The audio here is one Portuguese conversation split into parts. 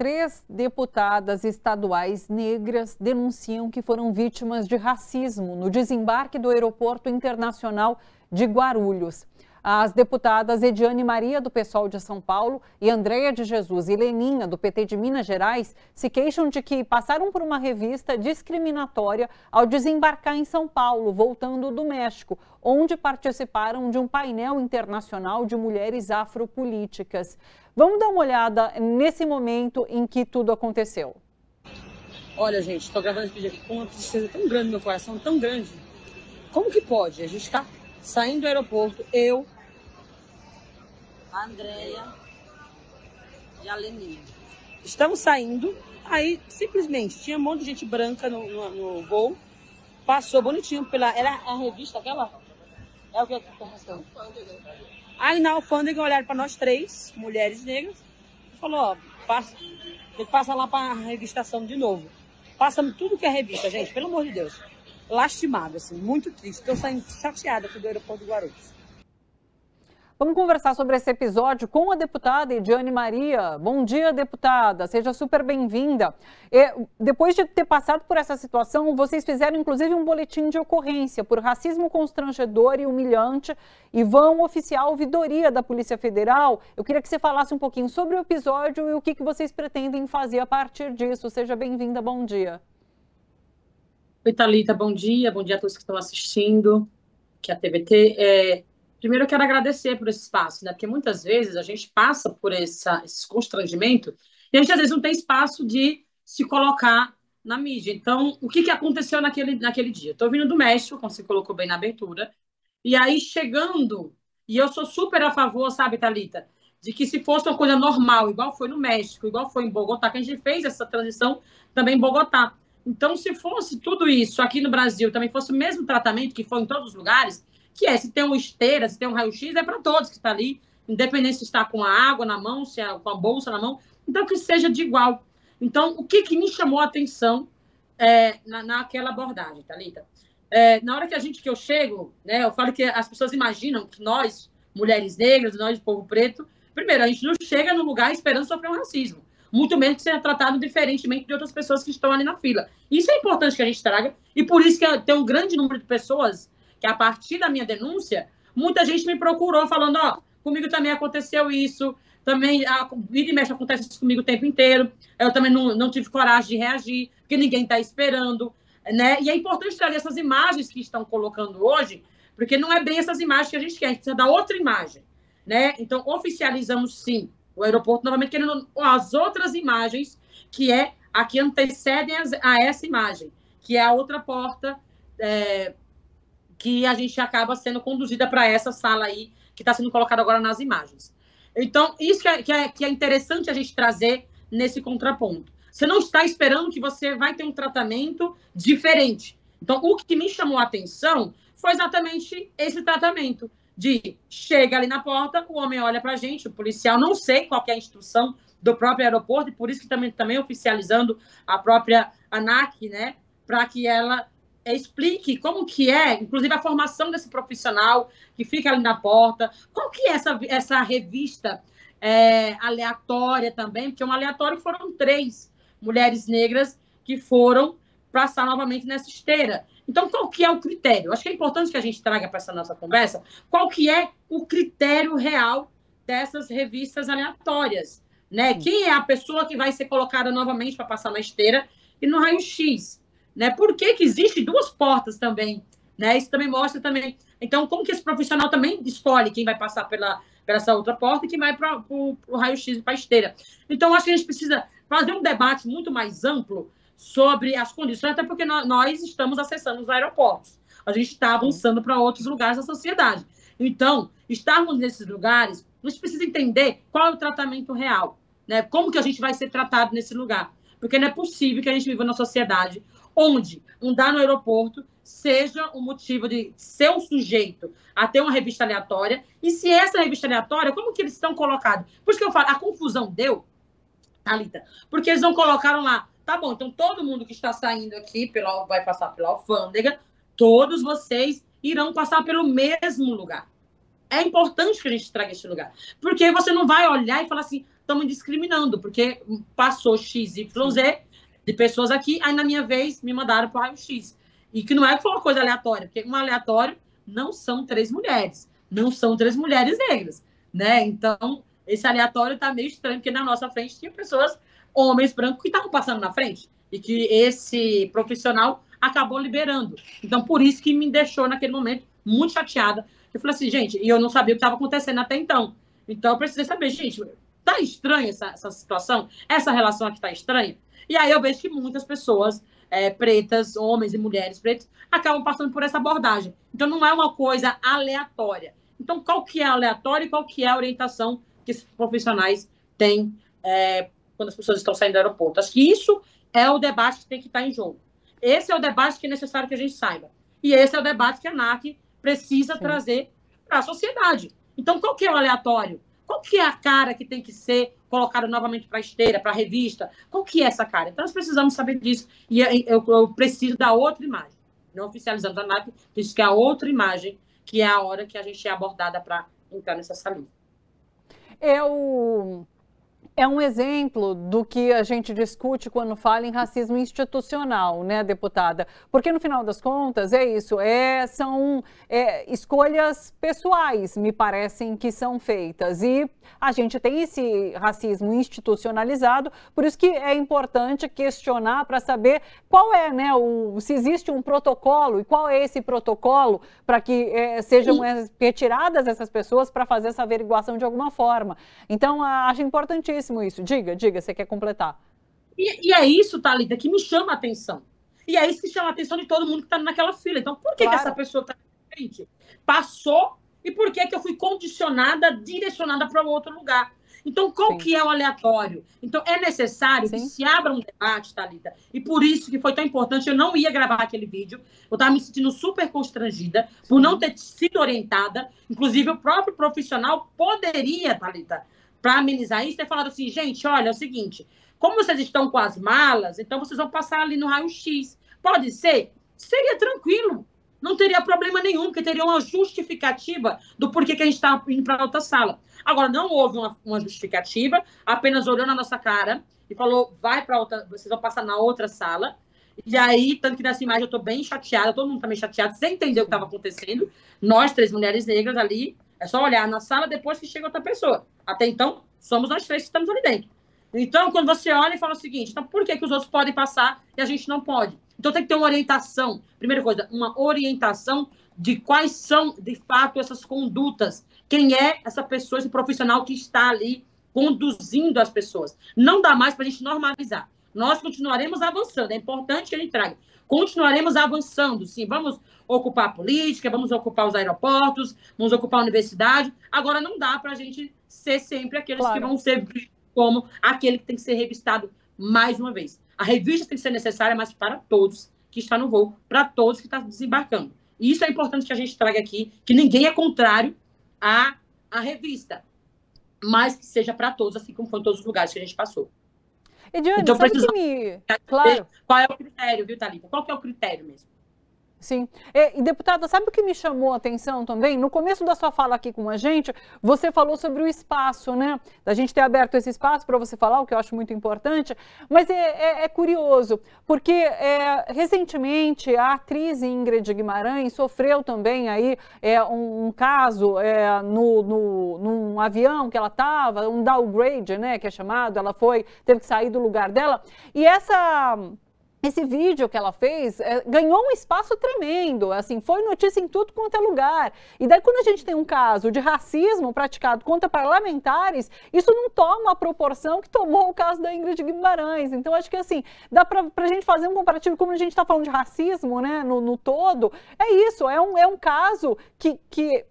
Três deputadas estaduais negras denunciam que foram vítimas de racismo no desembarque do Aeroporto Internacional de Guarulhos. As deputadas Ediane Maria, do PSOL de São Paulo, e Andréia de Jesus e Leninha, do PT de Minas Gerais, se queixam de que passaram por uma revista discriminatória ao desembarcar em São Paulo, voltando do México, onde participaram de um painel internacional de mulheres afropolíticas. Vamos dar uma olhada nesse momento em que tudo aconteceu. Olha, gente, estou gravando esse vídeo aqui com uma tristeza tão grande no meu coração, tão grande. Como que pode? A gente está saindo do aeroporto, eu, a Andréia e a Leninha. Estamos saindo, aí simplesmente tinha um monte de gente branca no voo, passou bonitinho pela... Era a revista aquela? É o que está mostrando? Aí na alfândega olharam para nós três, mulheres negras, e falou, ó, tem que passar lá para a revistação de novo. Passamos tudo que é revista, gente, pelo amor de Deus. Lastimada, assim, muito triste. Estou saindo chateada aqui do aeroporto de Guarulhos. Vamos conversar sobre esse episódio com a deputada Ediane Maria. Bom dia, deputada. Seja super bem-vinda. Depois de ter passado por essa situação, vocês fizeram inclusive um boletim de ocorrência por racismo constrangedor e humilhante e vão oficiar a ouvidoria da Polícia Federal. Eu queria que você falasse um pouquinho sobre o episódio e o que vocês pretendem fazer a partir disso. Seja bem-vinda. Bom dia. Oi, Thalita. Bom dia a todos que estão assistindo aqui a TVT. Primeiro, eu quero agradecer por esse espaço, né? Porque muitas vezes a gente passa por esse constrangimento e a gente, às vezes, não tem espaço de se colocar na mídia. Então, o que aconteceu naquele dia? Estou vindo do México, como você colocou bem na abertura, e aí chegando, e eu sou super a favor, sabe, Thalita, de que se fosse uma coisa normal, igual foi no México, igual foi em Bogotá, que a gente fez essa transição também em Bogotá. Então, se fosse tudo isso aqui no Brasil, também fosse o mesmo tratamento que foi em todos os lugares, que se tem uma esteira, se tem um raio-x, é para todos que está ali, independente se está com a água na mão, se é com a bolsa na mão, então que seja de igual. Então, o que me chamou a atenção naquela abordagem, Thalita? Na hora que eu chego, né, eu falo que as pessoas imaginam que nós, mulheres negras, nós, povo preto, primeiro, a gente não chega no lugar esperando sofrer um racismo, muito menos que seja tratado diferentemente de outras pessoas que estão ali na fila. Isso é importante que a gente traga, e por isso que tem um grande número de pessoas que a partir da minha denúncia, muita gente me procurou falando, ó, comigo também aconteceu isso, também, vira e mexe, acontece isso comigo o tempo inteiro, eu também não tive coragem de reagir, porque ninguém está esperando, né? E é importante trazer essas imagens que estão colocando hoje, porque não é bem essas imagens que a gente quer, a gente precisa dar outra imagem, né? Então, oficializamos, sim, o aeroporto, novamente, querendo as outras imagens, que a que antecedem a essa imagem, que é a outra porta, que a gente acaba sendo conduzida para essa sala aí, que está sendo colocada agora nas imagens. Então, isso que é interessante a gente trazer nesse contraponto. Você não está esperando que você vai ter um tratamento diferente. Então, o que me chamou a atenção foi exatamente esse tratamento de chega ali na porta, o homem olha para a gente, o policial, não sei qual que é a instrução do próprio aeroporto, e por isso que também oficializando a própria ANAC, né, para que ela explique como que inclusive, a formação desse profissional que fica ali na porta, qual que é essa revista aleatória também, porque um aleatório que foram 3 mulheres negras que foram passar novamente nessa esteira. Então, qual que é o critério? Acho que é importante que a gente traga para essa nossa conversa qual que é o critério real dessas revistas aleatórias, né? Quem é a pessoa que vai ser colocada novamente para passar na esteira e no raio-x? Né? Por que existe 2 portas também? Né? Isso também mostra também. Então, como que esse profissional também escolhe quem vai passar pela essa outra porta e quem vai para o raio-x e para a esteira? Então, acho que a gente precisa fazer um debate muito mais amplo sobre as condições, até porque nós estamos acessando os aeroportos. A gente está avançando para outros lugares da sociedade. Então, estarmos nesses lugares, a gente precisa entender qual é o tratamento real, né? Como que a gente vai ser tratado nesse lugar. Porque não é possível que a gente viva numa sociedade onde andar no aeroporto seja o motivo de ser um sujeito a ter uma revista aleatória, e se essa revista aleatória, como que eles estão colocados? Por isso que eu falo, a confusão deu, Thalita, porque eles não colocaram lá, tá bom, então todo mundo que está saindo aqui vai passar pela alfândega, todos vocês irão passar pelo mesmo lugar. É importante que a gente traga esse lugar, porque você não vai olhar e falar assim, me discriminando, porque passou XYZ de pessoas aqui, aí na minha vez me mandaram para o raio-x. E que não é que foi uma coisa aleatória, porque um aleatório não são 3 mulheres, não são 3 mulheres negras, né? Então, esse aleatório tá meio estranho, porque na nossa frente tinha pessoas, homens brancos, que estavam passando na frente, e que esse profissional acabou liberando. Então, por isso que me deixou, naquele momento, muito chateada. Eu falei assim, gente, e eu não sabia o que estava acontecendo até então. Então, eu precisei saber, gente, tá estranha essa situação? Essa relação aqui tá estranha? E aí eu vejo que muitas pessoas pretas, homens e mulheres pretos, acabam passando por essa abordagem. Então, não é uma coisa aleatória. Então, qual que é aleatório e qual que é a orientação que esses profissionais têm quando as pessoas estão saindo do aeroporto? Acho que isso é o debate que tem que estar em jogo. Esse é o debate que é necessário que a gente saiba. E esse é o debate que a ANAC precisa trazer para a sociedade. Então, qual que é o aleatório? Qual que é a cara que tem que ser colocada novamente para a esteira, para a revista? Qual que é essa cara? Então, nós precisamos saber disso. E eu preciso da outra imagem. Não oficializamos a ANAC, diz que é a outra imagem, que é a hora que a gente é abordada para entrar nessa salinha. É um exemplo do que a gente discute quando fala em racismo institucional, né, deputada? Porque, no final das contas, é isso, são escolhas pessoais, me parecem, que são feitas. E a gente tem esse racismo institucionalizado, por isso que é importante questionar para saber qual é, né, se existe um protocolo e qual é esse protocolo para que sejam retiradas essas pessoas para fazer essa averiguação de alguma forma. Então, acho importantíssimo isso. Diga, você quer completar. E é isso, Thalita, que me chama a atenção. E é isso que chama a atenção de todo mundo que está naquela fila. Então, por que essa pessoa está na frente? Passou, e por que eu fui condicionada, direcionada para outro lugar? Então, qual que é o aleatório? Então, é necessário que se abra um debate, Thalita, e por isso que foi tão importante, eu não ia gravar aquele vídeo, eu estava me sentindo super constrangida por não ter sido orientada, inclusive o próprio profissional poderia, Thalita, para amenizar isso, ter falado assim, gente, olha, é o seguinte, como vocês estão com as malas, então vocês vão passar ali no raio-x. Pode ser? Seria tranquilo. Não teria problema nenhum, porque teria uma justificativa do porquê que a gente está indo para outra sala. Agora, não houve uma justificativa, apenas olhou na nossa cara e falou, vai para outra, vocês vão passar na outra sala. E aí, tanto que nessa imagem eu estou bem chateada, todo mundo também chateado, sem entender o que estava acontecendo. Nós, 3 mulheres negras ali, é só olhar na sala depois que chega outra pessoa. Até então, somos nós 3 que estamos ali dentro. Então, quando você olha e fala o seguinte, então por que os outros podem passar e a gente não pode? Então, tem que ter uma orientação. Primeira coisa, uma orientação de quais são, de fato, essas condutas. Quem é essa pessoa, esse profissional que está ali conduzindo as pessoas. Não dá mais para a gente normalizar. Nós continuaremos avançando. É importante que a gente traga. Continuaremos avançando, sim. Vamos ocupar a política, vamos ocupar os aeroportos, vamos ocupar a universidade. Agora, não dá para a gente ser sempre aqueles que vão ser como aquele que tem que ser revistado mais uma vez. A revista tem que ser necessária, mas para todos que estão no voo, para todos que estão desembarcando. E isso é importante que a gente traga aqui, que ninguém é contrário à revista, mas que seja para todos, assim como foi em todos os lugares que a gente passou. Ediane, então, sabe que me... Claro. Qual é o critério, viu, Thalita? Qual que é o critério mesmo? Sim. E, deputada, sabe o que me chamou a atenção também? No começo da sua fala aqui com a gente, você falou sobre o espaço, né? Da gente ter aberto esse espaço para você falar, o que eu acho muito importante. Mas é curioso, porque recentemente a atriz Ingrid Guimarães sofreu também aí um caso num avião que ela estava, um downgrade, né, que é chamado, ela teve que sair do lugar dela. E esse vídeo que ela fez ganhou um espaço tremendo, assim, foi notícia em tudo quanto é lugar. E daí, quando a gente tem um caso de racismo praticado contra parlamentares, isso não toma a proporção que tomou o caso da Ingrid Guimarães. Então, acho que, assim, dá pra gente fazer um comparativo, como a gente está falando de racismo, né, no todo, é isso, é um caso que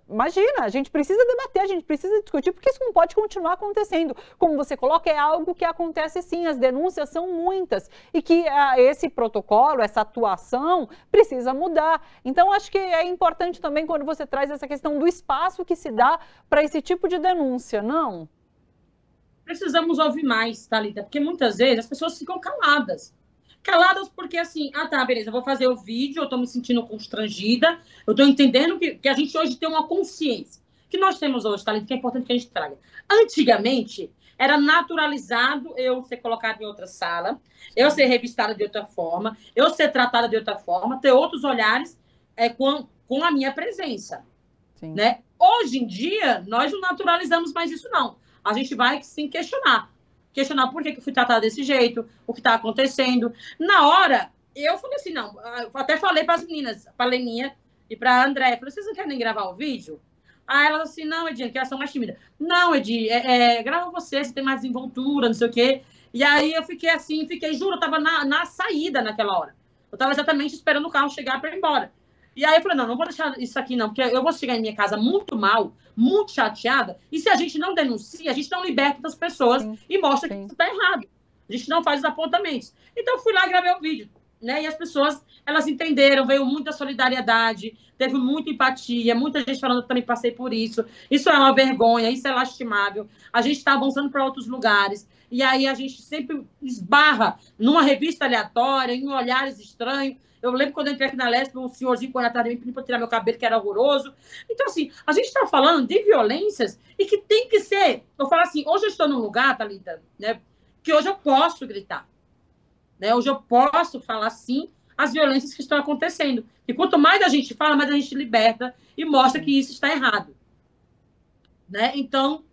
imagina, a gente precisa debater, a gente precisa discutir, porque isso não pode continuar acontecendo. Como você coloca, é algo que acontece sim, as denúncias são muitas, e que esse protocolo, essa atuação, precisa mudar. Então, acho que é importante também quando você traz essa questão do espaço que se dá para esse tipo de denúncia, não? Precisamos ouvir mais, Thalita, porque muitas vezes as pessoas ficam caladas. Caladas porque, assim, tá, beleza, eu vou fazer o vídeo, eu tô me sentindo constrangida, eu tô entendendo que a gente hoje tem uma consciência, que nós temos hoje, Thalita, que é importante que a gente traga. Antigamente, era naturalizado eu ser colocada em outra sala, eu ser revistada de outra forma, eu ser tratada de outra forma, ter outros olhares com a minha presença. Né? Hoje em dia, nós não naturalizamos mais isso, não. A gente vai sim questionar. Questionar por que eu fui tratada desse jeito, o que está acontecendo. Na hora, eu falei assim, não, eu até falei para as meninas, para a Leninha e para a Andréia, falei, vocês não querem nem gravar o vídeo? Aí elas assim, não, Edinha, que elas são mais tímidas. Não, Edi, grava você tem mais desenvoltura, não sei o quê. E aí eu fiquei assim, juro, eu estava na saída naquela hora. Eu estava exatamente esperando o carro chegar para ir embora. E aí eu falei, não vou deixar isso aqui não, porque eu vou chegar em minha casa muito mal, muito chateada, e se a gente não denuncia, a gente não liberta das pessoas e mostra que isso está errado. A gente não faz os apontamentos. Então eu fui lá e gravei o vídeo, né? E as pessoas, elas entenderam, veio muita solidariedade, teve muita empatia, muita gente falando, eu também passei por isso. Isso é uma vergonha, isso é lastimável. A gente está avançando para outros lugares. E aí a gente sempre esbarra numa revista aleatória, em olhares estranhos. Eu lembro quando eu entrei aqui na Lesp, um senhorzinho correndo atrás de mim pedindo para tirar meu cabelo, que era horroroso. Então, assim, a gente está falando de violências e que tem que ser... Eu falo assim, hoje eu estou num lugar, Thalita, né, que hoje eu posso gritar. Né? Hoje eu posso falar, sim, as violências que estão acontecendo. E quanto mais a gente fala, mais a gente liberta e mostra que isso está errado. Né? Então,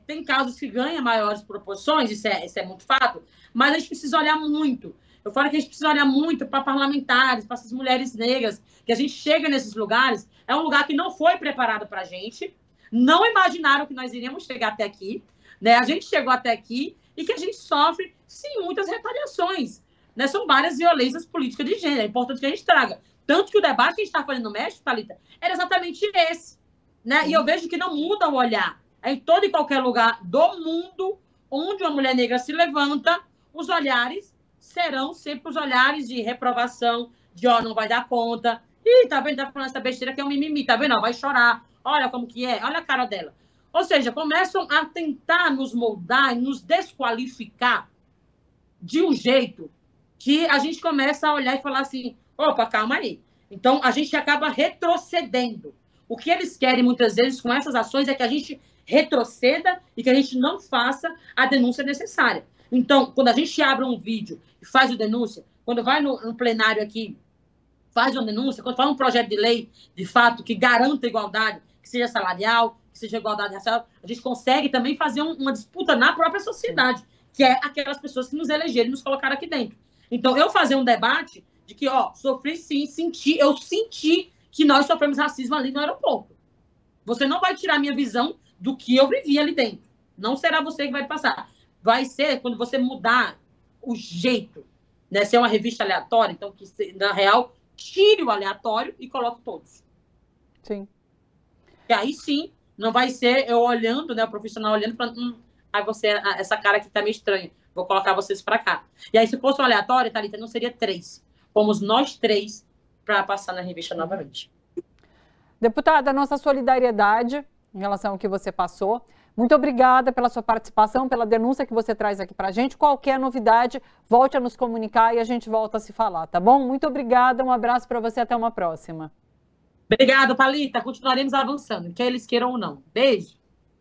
tem casos que ganham maiores proporções, isso é muito fato, mas a gente precisa olhar muito. Eu falo que a gente precisa olhar muito para parlamentares, para essas mulheres negras, que a gente chega nesses lugares, é um lugar que não foi preparado para a gente, não imaginaram que nós iríamos chegar até aqui, né? A gente chegou até aqui e que a gente sofre, sim, muitas retaliações, né? São várias violências políticas de gênero, é importante que a gente traga. Tanto que o debate que a gente está fazendo no México, Thalita, era exatamente esse, né? E eu vejo que não muda o olhar. Em todo e qualquer lugar do mundo onde uma mulher negra se levanta, os olhares serão sempre os olhares de reprovação, de não vai dar conta. Ih, tá vendo? Tá falando essa besteira que é um mimimi, tá vendo? Vai chorar. Olha como que é, olha a cara dela. Ou seja, começam a tentar nos moldar e nos desqualificar de um jeito que a gente começa a olhar e falar assim, opa, calma aí. Então, a gente acaba retrocedendo. O que eles querem, muitas vezes, com essas ações é que a gente retroceda e que a gente não faça a denúncia necessária. Então, quando a gente abre um vídeo e faz a denúncia, quando vai no plenário aqui, faz uma denúncia, quando faz um projeto de lei, de fato, que garanta a igualdade, que seja salarial, que seja igualdade racial, a gente consegue também fazer uma disputa na própria sociedade, que é aquelas pessoas que nos elegeram e nos colocaram aqui dentro. Então, eu fazer um debate de que, sofri sim, eu senti que nós sofremos racismo ali no aeroporto. Você não vai tirar a minha visão do que eu vivi ali dentro. Não será você que vai passar. Vai ser quando você mudar o jeito, né? Se é uma revista aleatória, então, que na real, tire o aleatório e coloque todos. Sim. E aí sim, não vai ser eu olhando, né? O profissional olhando, falando, aí essa cara aqui tá meio estranha, vou colocar vocês para cá. E aí, se fosse um aleatório, Thalita, não seria 3. Fomos nós 3 para passar na revista novamente. Deputada, nossa solidariedade em relação ao que você passou. Muito obrigada pela sua participação, pela denúncia que você traz aqui para a gente. Qualquer novidade, volte a nos comunicar e a gente volta a se falar, tá bom? Muito obrigada, um abraço para você, até uma próxima. Obrigada, Thalita. Continuaremos avançando, quer eles queiram ou não. Beijo.